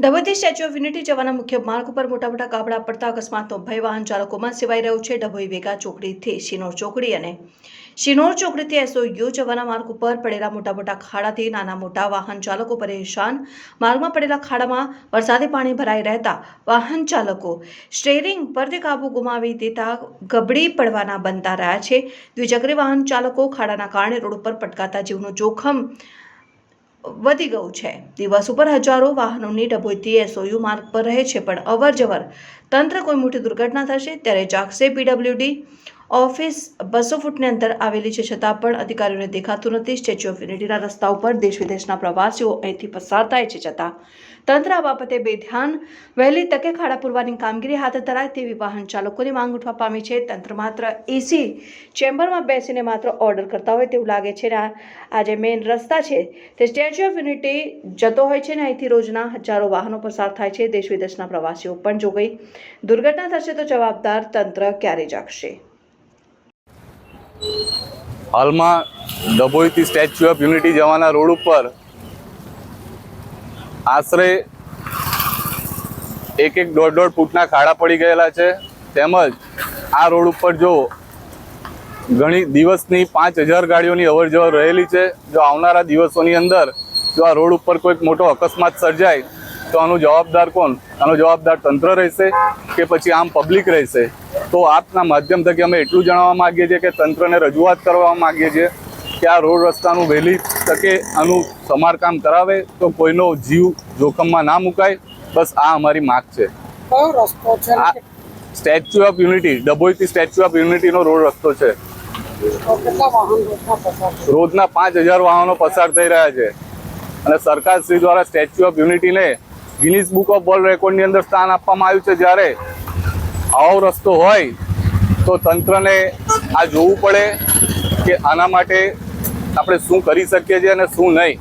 ડભોઈથી Statue of unity જવાના મુખ્ય માર્ગ પર મોટા કાબડા પડતા અકસ્માતનો ભય વાહન ચાલકોમાં સેવાઈ રહ્યો છે। ડભોઈ વેગા ચોકડીથી શિનોર ચોકડી અને શિનોર ચોકડીથી એસઓયુ જવાના માર્ગ ઉપર પડેલા મોટા ખાડાથી નાના મોટા વાહન ચાલકો પરેશાન। માર્ગમાં પડેલા ખાડામાં વરસાદી પાણી ભરાઈ રહેતા વાહન ચાલકો સ્ટીયરિંગ પરથી કાબુ ગુમાવી દેતા ગબડી પડવાના બનતા રહ્યા છે। દ્વિચક્રી વાહન ચાલકો ખાડાના કારણે રોડ ઉપર પટકાતા જીવનું જોખમ વધી ગયું છે। દિવસ ઉપર હજારો વાહનોની ડભોઈથી એસઓયુ માર્ગ પર રહે છે, પણ અવર જવર તંત્ર કોઈ મોટી દુર્ઘટના થશે ત્યારે જાગશે। પીડબ્લ્યુડી ઓફિસ 200 ફૂટની અંદર આવેલી છે, છતાં પણ અધિકારીઓને દેખાતું નથી। સ્ટેચ્યુ ઓફ યુનિટીના રસ્તા ઉપર દેશ વિદેશના પ્રવાસીઓ અહીંથી પસાર થાય છે, છતાં તંત્ર આ બાબતે બેધ્યાન વહેલી તકે ખાડા પૂરવાની કામગીરી હાથ ધરાય તેવી વાહન ચાલકોની માંગ ઉઠવા પામી છે। તંત્ર માત્ર એસી ચેમ્બરમાં બેસીને માત્ર ઓર્ડર કરતા હોય તેવું લાગે છે। આ જે મેઇન રસ્તા છે તે સ્ટેચ્યુ ઓફ યુનિટી જતો હોય છે ને અહીંથી રોજના હજારો વાહનો પસાર થાય છે। દેશ વિદેશના પ્રવાસીઓ પણ જો કોઈ દુર્ઘટના થશે તો જવાબદાર તંત્ર ક્યારે જાગશે? હાલમાં ડભોઈથી સ્ટેચ્યુ ઓફ યુનિટી જવાના રોડ ઉપર આશરે 1-1.5 ફૂટના ખાડા પડી ગયેલા છે। તેમજ આ રોડ ઉપર જો ઘણી દિવસની 5000 ગાડીઓની અવરજવર રહેલી છે। જો આવનારા દિવસોની અંદર જો આ રોડ ઉપર કોઈક મોટો અકસ્માત સર્જાય તો આનો જવાબદાર કોણ? આનો જવાબદાર તંત્ર રહેશે કે પછી આમ પબ્લિક રહેશે? તો આપના માધ્યમ થકી અમે એટલું જણાવવા માગીએ છીએ કે તંત્રને રજૂઆત કરવા માગીએ છીએ કે આ રોડ રસ્તાનું વહેલી તકે આનું સમારકામ કરાવે તો કોઈનો જીવ જોખમમાં ના મુકાય। બસ આ અમારી માગ છે। કયો રસ્તો છે? આ સ્ટેચ્યુ ઓફ યુનિટી, ડભોઈથી સ્ટેચ્યુ ઓફ યુનિટીનો રોડ રસ્તો છે। કેટલા વાહન રોજના પસાર છે? રોજના 5000 વાહનો પસાર થઈ રહ્યા છે અને સરકાર શ્રી દ્વારા સ્ટેચ્યુ ઓફ યુનિટીને ગિનીસ બુક ઓફ વર્લ્ડ રેકોર્ડની અંદર સ્થાન આપવામાં આવ્યું છે। જ્યારે આવો રસ્તો હોય તો તંત્રને આ જોવું પડે કે આના માટે આપણે શું કરી શકીએ છીએ અને શું નહીં।